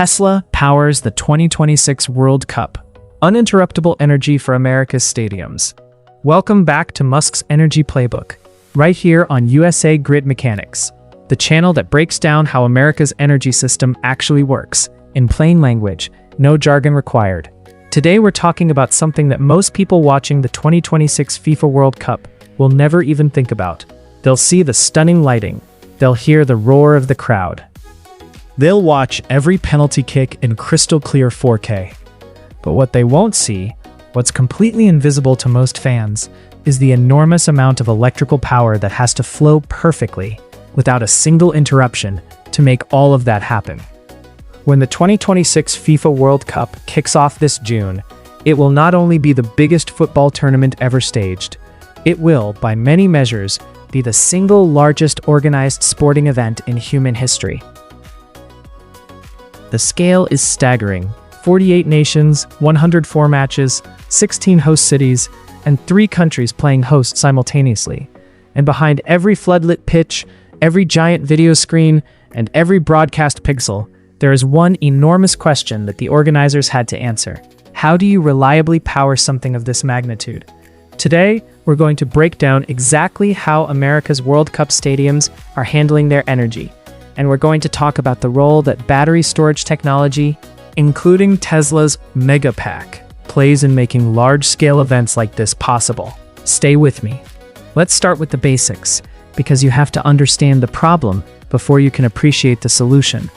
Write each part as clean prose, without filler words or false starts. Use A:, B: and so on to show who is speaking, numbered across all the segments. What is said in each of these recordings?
A: Tesla powers the 2026 World Cup. Uninterruptible energy for America's stadiums. Welcome back to Musk's Energy Playbook, right here on USA Grid Mechanics, the channel that breaks down how America's energy system actually works, in plain language, no jargon required. Today we're talking about something that most people watching the 2026 FIFA World Cup will never even think about. They'll see the stunning lighting. They'll hear the roar of the crowd. They'll watch every penalty kick in crystal clear 4K. But what they won't see, what's completely invisible to most fans, is the enormous amount of electrical power that has to flow perfectly, without a single interruption, to make all of that happen. When the 2026 FIFA World Cup kicks off this June, it will not only be the biggest football tournament ever staged, it will, by many measures, be the single largest organized sporting event in human history. The scale is staggering. 48 nations, 104 matches, 16 host cities, and 3 countries playing host simultaneously. And behind every floodlit pitch, every giant video screen, and every broadcast pixel, there is one enormous question that the organizers had to answer. How do you reliably power something of this magnitude? Today, we're going to break down exactly how America's World Cup stadiums are handling their energy. And we're going to talk about the role that battery storage technology, including Tesla's Megapack, plays in making large-scale events like this possible. Stay with me. Let's start with the basics, because you have to understand the problem before you can appreciate the solution.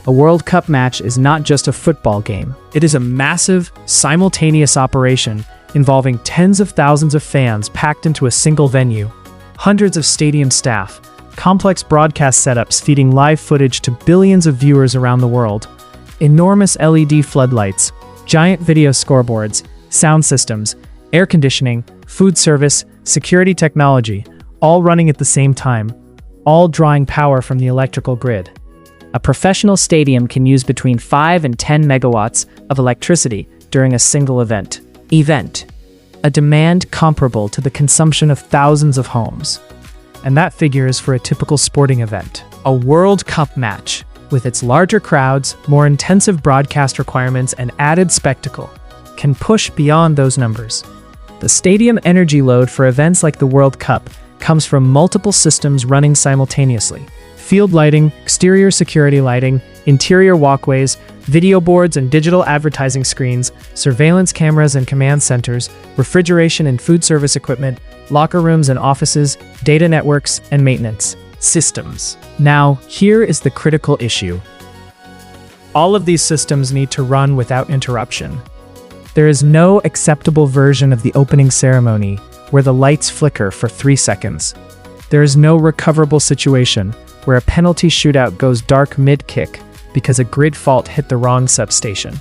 A: A World Cup match is not just a football game. It is a massive, simultaneous operation involving tens of thousands of fans packed into a single venue, hundreds of stadium staff, complex broadcast setups feeding live footage to billions of viewers around the world, enormous LED floodlights, giant video scoreboards, sound systems, air conditioning, food service, security technology, all running at the same time, all drawing power from the electrical grid. A professional stadium can use between 5 and 10 megawatts of electricity during a single event. A demand comparable to the consumption of thousands of homes. And that figure is for a typical sporting event. A World Cup match, with its larger crowds, more intensive broadcast requirements, and added spectacle, can push beyond those numbers. The stadium energy load for events like the World Cup comes from multiple systems running simultaneously. Field lighting, exterior security lighting, interior walkways, video boards and digital advertising screens, surveillance cameras and command centers, refrigeration and food service equipment, locker rooms and offices, data networks, and maintenance systems. Now, here is the critical issue. All of these systems need to run without interruption. There is no acceptable version of the opening ceremony where the lights flicker for 3 seconds. There is no recoverable situation where a penalty shootout goes dark mid-kick because a grid fault hit the wrong substation.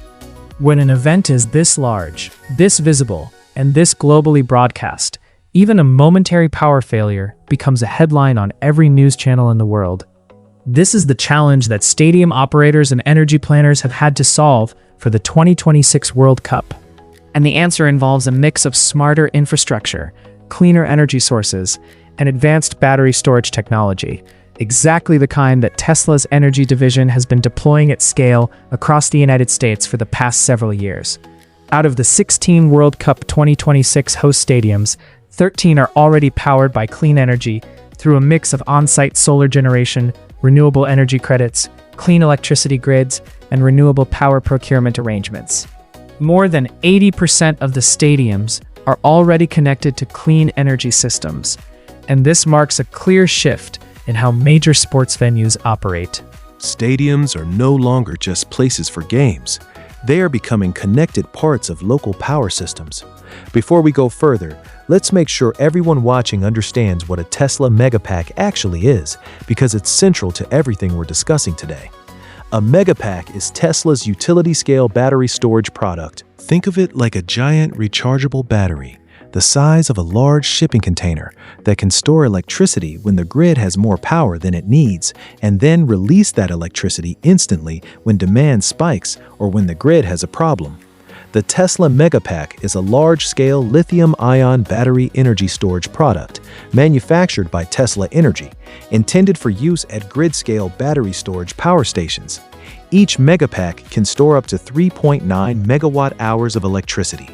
A: When an event is this large, this visible, and this globally broadcast, even a momentary power failure becomes a headline on every news channel in the world. This is the challenge that stadium operators and energy planners have had to solve for the 2026 World Cup. And the answer involves a mix of smarter infrastructure, cleaner energy sources, and advanced battery storage technology, exactly the kind that Tesla's energy division has been deploying at scale across the United States for the past several years. Out of the 16 World Cup 2026 host stadiums, 13 are already powered by clean energy through a mix of on-site solar generation, renewable energy credits, clean electricity grids, and renewable power procurement arrangements. More than 80% of the stadiums are already connected to clean energy systems, and this marks a clear shift in how major sports venues operate.
B: Stadiums are no longer just places for games. They are becoming connected parts of local power systems. Before we go further, let's make sure everyone watching understands what a Tesla Megapack actually is, because it's central to everything we're discussing today. A Megapack is Tesla's utility-scale battery storage product. Think of it like a giant rechargeable battery, the size of a large shipping container, that can store electricity when the grid has more power than it needs, and then release that electricity instantly when demand spikes or when the grid has a problem. The Tesla Megapack is a large-scale lithium-ion battery energy storage product manufactured by Tesla Energy, intended for use at grid-scale battery storage power stations. Each Megapack can store up to 3.9 megawatt-hours of electricity.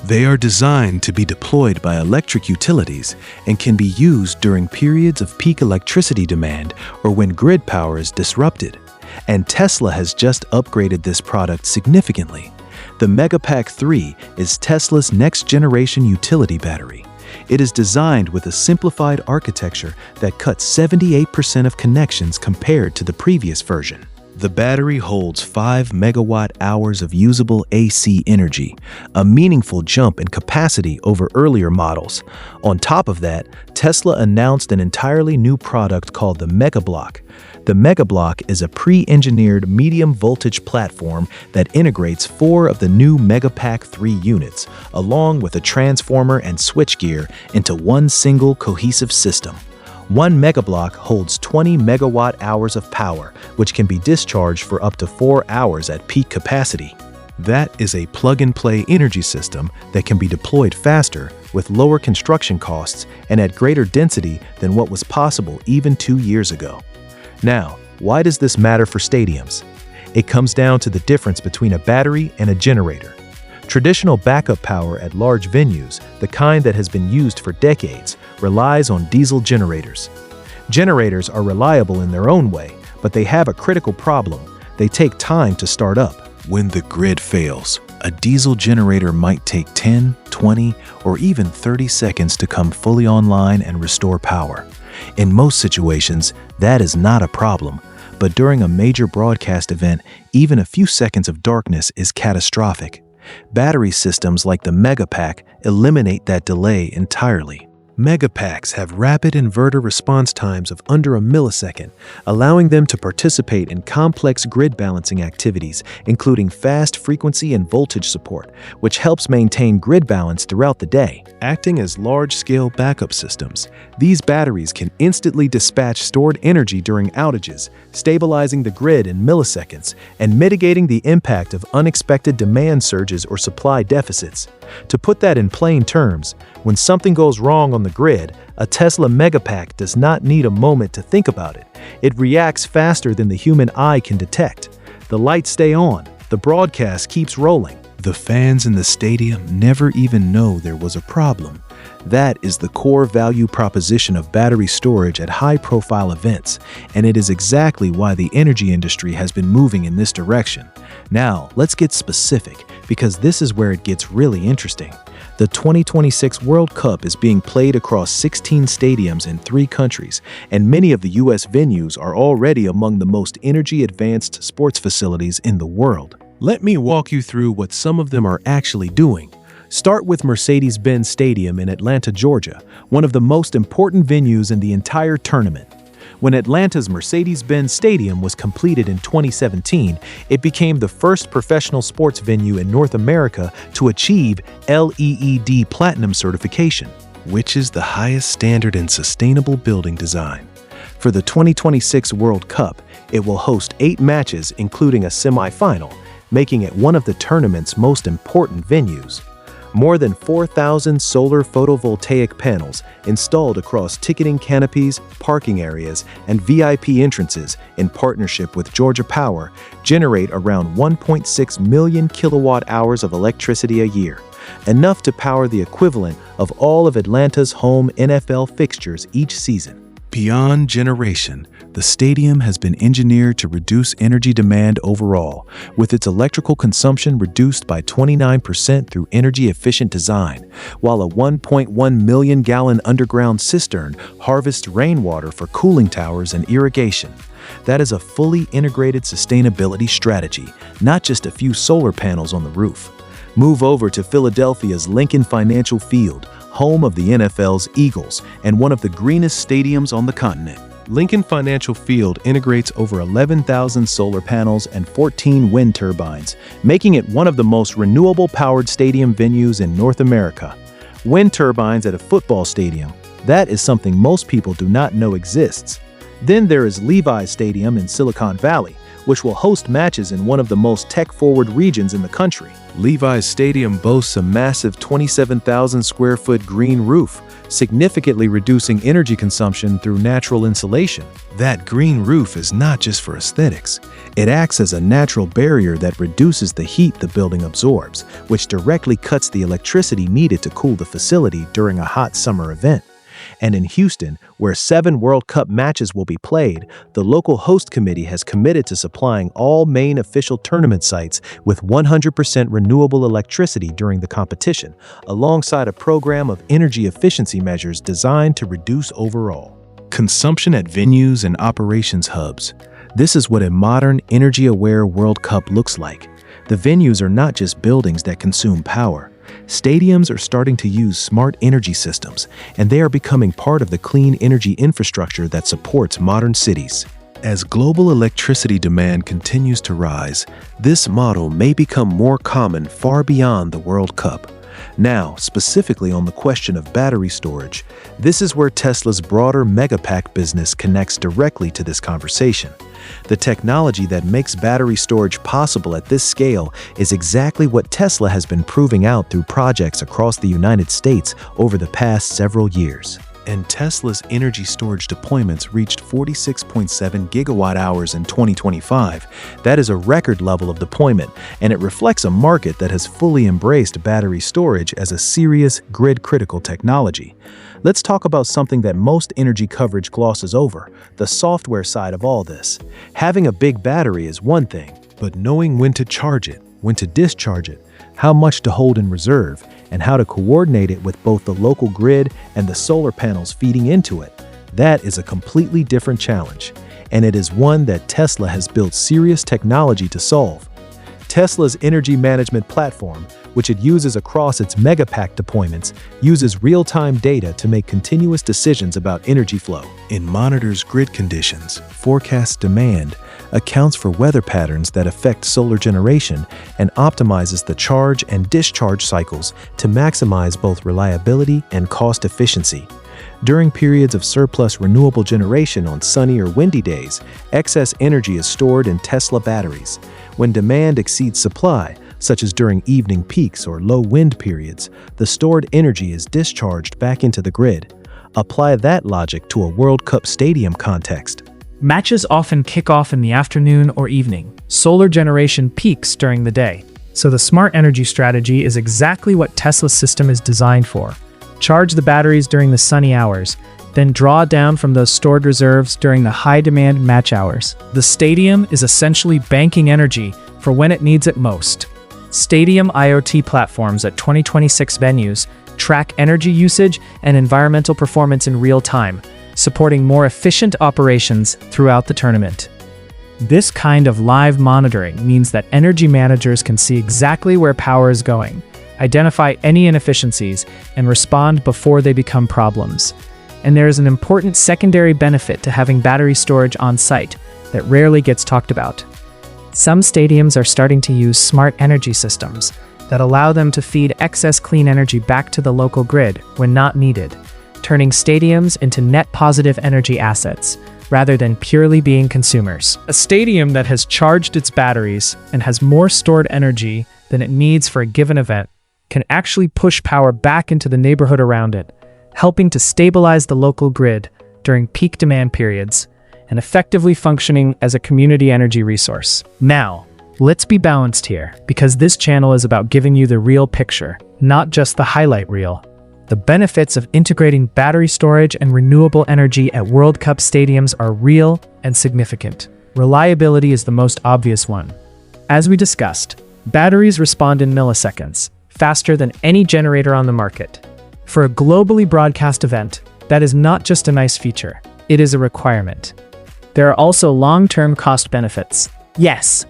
B: They are designed to be deployed by electric utilities and can be used during periods of peak electricity demand or when grid power is disrupted. And Tesla has just upgraded this product significantly. The Megapack 3 is Tesla's next-generation utility battery. It is designed with a simplified architecture that cuts 78% of connections compared to the previous version. The battery holds 5 megawatt-hours of usable AC energy, a meaningful jump in capacity over earlier models. On top of that, Tesla announced an entirely new product called the Megablock. The Megablock is a pre-engineered medium-voltage platform that integrates 4 of the new Megapack 3 units, along with a transformer and switchgear, into one single cohesive system. One Megablock holds 20 megawatt-hours of power, which can be discharged for up to 4 hours at peak capacity. That is a plug-and-play energy system that can be deployed faster, with lower construction costs, and at greater density than what was possible even 2 years ago. Now, why does this matter for stadiums? It comes down to the difference between a battery and a generator. Traditional backup power at large venues, the kind that has been used for decades, relies on diesel generators. Generators are reliable in their own way, but they have a critical problem. They take time to start up. When the grid fails, a diesel generator might take 10, 20, or even 30 seconds to come fully online and restore power. In most situations, that is not a problem, but during a major broadcast event, even a few seconds of darkness is catastrophic. Battery systems like the Megapack eliminate that delay entirely. Megapacks have rapid inverter response times of under a millisecond, allowing them to participate in complex grid balancing activities, including fast frequency and voltage support, which helps maintain grid balance throughout the day. Acting as large-scale backup systems, these batteries can instantly dispatch stored energy during outages, stabilizing the grid in milliseconds and mitigating the impact of unexpected demand surges or supply deficits. To put that in plain terms, when something goes wrong on the grid, a Tesla Megapack does not need a moment to think about it. It reacts faster than the human eye can detect. The lights stay on, the broadcast keeps rolling. The fans in the stadium never even know there was a problem. That is the core value proposition of battery storage at high-profile events, and it is exactly why the energy industry has been moving in this direction. Now, let's get specific, because this is where it gets really interesting. The 2026 World Cup is being played across 16 stadiums in 3 countries, and many of the U.S. venues are already among the most energy-advanced sports facilities in the world. Let me walk you through what some of them are actually doing. Start with Mercedes-Benz Stadium in Atlanta, Georgia, one of the most important venues in the entire tournament. When Atlanta's Mercedes-Benz Stadium was completed in 2017, it became the first professional sports venue in North America to achieve LEED Platinum certification, which is the highest standard in sustainable building design. For the 2026 World Cup, it will host 8 matches, including a semifinal, making it one of the tournament's most important venues. More than 4,000 solar photovoltaic panels installed across ticketing canopies, parking areas, and VIP entrances in partnership with Georgia Power generate around 1.6 million kilowatt-hours of electricity a year, enough to power the equivalent of all of Atlanta's home NFL fixtures each season. Beyond generation, the stadium has been engineered to reduce energy demand overall, with its electrical consumption reduced by 29% through energy-efficient design, while a 1.1 million-gallon underground cistern harvests rainwater for cooling towers and irrigation. That is a fully integrated sustainability strategy, not just a few solar panels on the roof. Move over to Philadelphia's Lincoln Financial Field, home of the NFL's Eagles and one of the greenest stadiums on the continent. Lincoln Financial Field integrates over 11,000 solar panels and 14 wind turbines, making it one of the most renewable-powered stadium venues in North America. Wind turbines at a football stadium, that is something most people do not know exists. Then there is Levi's Stadium in Silicon Valley, which will host matches in one of the most tech-forward regions in the country. Levi's Stadium boasts a massive 27,000 square foot green roof, significantly reducing energy consumption through natural insulation. That green roof is not just for aesthetics. It acts as a natural barrier that reduces the heat the building absorbs, which directly cuts the electricity needed to cool the facility during a hot summer event. And in Houston, where 7 World Cup matches will be played, the local host committee has committed to supplying all main official tournament sites with 100% renewable electricity during the competition, alongside a program of energy efficiency measures designed to reduce overall consumption at venues and operations hubs. This is what a modern, energy-aware World Cup looks like. The venues are not just buildings that consume power. Stadiums are starting to use smart energy systems, and they are becoming part of the clean energy infrastructure that supports modern cities. As global electricity demand continues to rise, this model may become more common far beyond the World Cup. Now, specifically on the question of battery storage, this is where Tesla's broader Megapack business connects directly to this conversation. The technology that makes battery storage possible at this scale is exactly what Tesla has been proving out through projects across the United States over the past several years. And Tesla's energy storage deployments reached 46.7 gigawatt-hours in 2025. That is a record level of deployment, and it reflects a market that has fully embraced battery storage as a serious grid-critical technology. Let's talk about something that most energy coverage glosses over, the software side of all this. Having a big battery is one thing, but knowing when to charge it, when to discharge it, how much to hold in reserve, and how to coordinate it with both the local grid and the solar panels feeding into it, that is a completely different challenge, and it is one that Tesla has built serious technology to solve. Tesla's energy management platform, which it uses across its Megapack deployments, uses real-time data to make continuous decisions about energy flow. It monitors grid conditions, forecasts demand, accounts for weather patterns that affect solar generation, and optimizes the charge and discharge cycles to maximize both reliability and cost efficiency. During periods of surplus renewable generation on sunny or windy days, excess energy is stored in Tesla batteries. When demand exceeds supply, such as during evening peaks or low wind periods, the stored energy is discharged back into the grid. Apply that logic to a World Cup stadium context.
A: Matches often kick off in the afternoon or evening. Solar generation peaks during the day. So the smart energy strategy is exactly what Tesla's system is designed for. Charge the batteries during the sunny hours, then draw down from those stored reserves during the high-demand match hours. The stadium is essentially banking energy for when it needs it most. Stadium IoT platforms at 2026 venues track energy usage and environmental performance in real time, supporting more efficient operations throughout the tournament. This kind of live monitoring means that energy managers can see exactly where power is going, identify any inefficiencies, and respond before they become problems. And there is an important secondary benefit to having battery storage on site that rarely gets talked about. Some stadiums are starting to use smart energy systems that allow them to feed excess clean energy back to the local grid when not needed, turning stadiums into net positive energy assets rather than purely being consumers. A stadium that has charged its batteries and has more stored energy than it needs for a given event can actually push power back into the neighborhood around it, helping to stabilize the local grid during peak demand periods and effectively functioning as a community energy resource. Now, let's be balanced here, because this channel is about giving you the real picture, not just the highlight reel. The benefits of integrating battery storage and renewable energy at World Cup stadiums are real and significant. Reliability is the most obvious one. As we discussed, batteries respond in milliseconds, faster than any generator on the market. For a globally broadcast event, that is not just a nice feature, it is a requirement. There are also long-term cost benefits. Yes,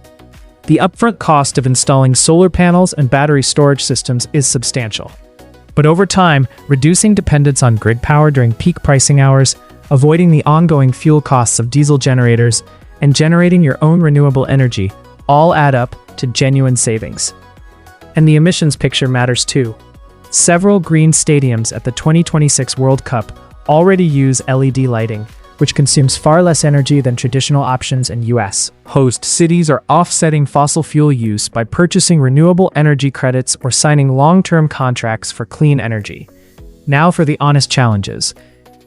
A: the upfront cost of installing solar panels and battery storage systems is substantial. But over time, reducing dependence on grid power during peak pricing hours, avoiding the ongoing fuel costs of diesel generators, and generating your own renewable energy all add up to genuine savings. And the emissions picture matters too. Several green stadiums at the 2026 World Cup already use LED lighting, which consumes far less energy than traditional options in US. Host cities are offsetting fossil fuel use by purchasing renewable energy credits or signing long-term contracts for clean energy. Now for the honest challenges.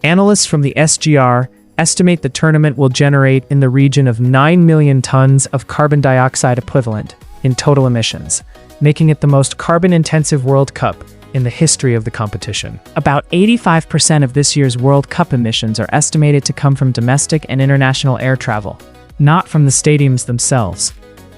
A: Analysts from the SGR estimate the tournament will generate in the region of 9 million tons of carbon dioxide equivalent in total emissions, making it the most carbon-intensive World Cup in the history of the competition. About 85% of this year's World Cup emissions are estimated to come from domestic and international air travel, not from the stadiums themselves.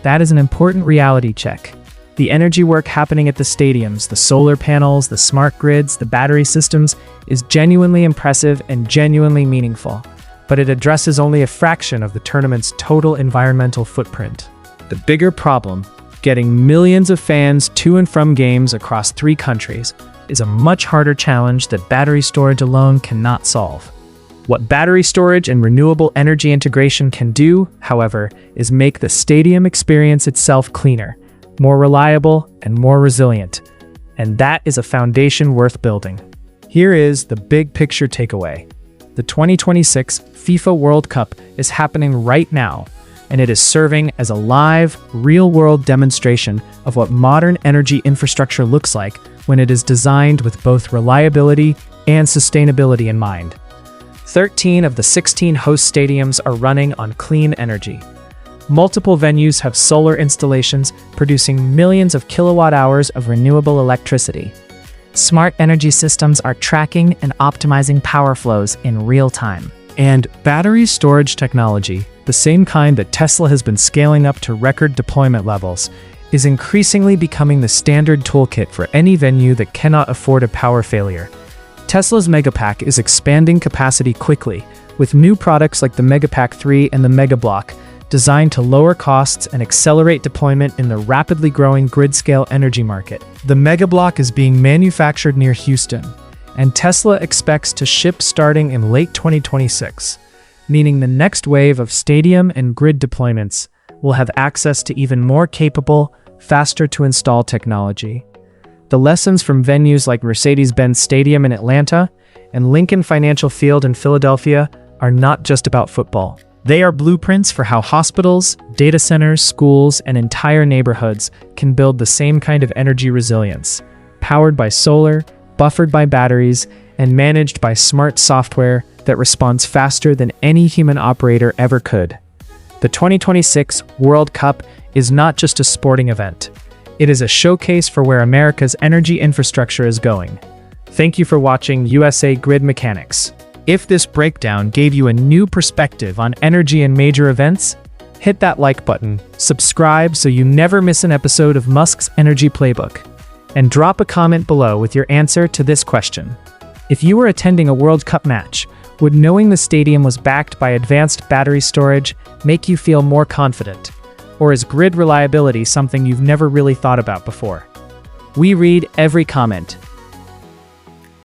A: That is an important reality check. The energy work happening at the stadiums, the solar panels, the smart grids, the battery systems, is genuinely impressive and genuinely meaningful, but it addresses only a fraction of the tournament's total environmental footprint. The bigger problem, getting millions of fans to and from games across 3 countries, is a much harder challenge that battery storage alone cannot solve. What battery storage and renewable energy integration can do, however, is make the stadium experience itself cleaner, more reliable, and more resilient. And that is a foundation worth building. Here is the big picture takeaway. The 2026 FIFA World Cup is happening right now, and it is serving as a live, real-world demonstration of what modern energy infrastructure looks like when it is designed with both reliability and sustainability in mind. 13 of the 16 host stadiums are running on clean energy. Multiple venues have solar installations producing millions of kilowatt-hours of renewable electricity. Smart energy systems are tracking and optimizing power flows in real time. And battery storage technology, the same kind that Tesla has been scaling up to record deployment levels, is increasingly becoming the standard toolkit for any venue that cannot afford a power failure. Tesla's Megapack is expanding capacity quickly, with new products like the Megapack 3 and the Megablock, designed to lower costs and accelerate deployment in the rapidly growing grid-scale energy market. The Megablock is being manufactured near Houston, and Tesla expects to ship starting in late 2026, meaning the next wave of stadium and grid deployments will have access to even more capable, faster-to-install technology. The lessons from venues like Mercedes-Benz Stadium in Atlanta and Lincoln Financial Field in Philadelphia are not just about football. They are blueprints for how hospitals, data centers, schools, and entire neighborhoods can build the same kind of energy resilience, powered by solar, buffered by batteries, and managed by smart software that responds faster than any human operator ever could. The 2026 World Cup is not just a sporting event. It is a showcase for where America's energy infrastructure is going. Thank you for watching USA Grid Mechanics. If this breakdown gave you a new perspective on energy and major events, hit that like button, subscribe so you never miss an episode of Musk's Energy Playbook, and drop a comment below with your answer to this question. If you were attending a World Cup match, would knowing the stadium was backed by advanced battery storage make you feel more confident? Or is grid reliability something you've never really thought about before? We read every comment,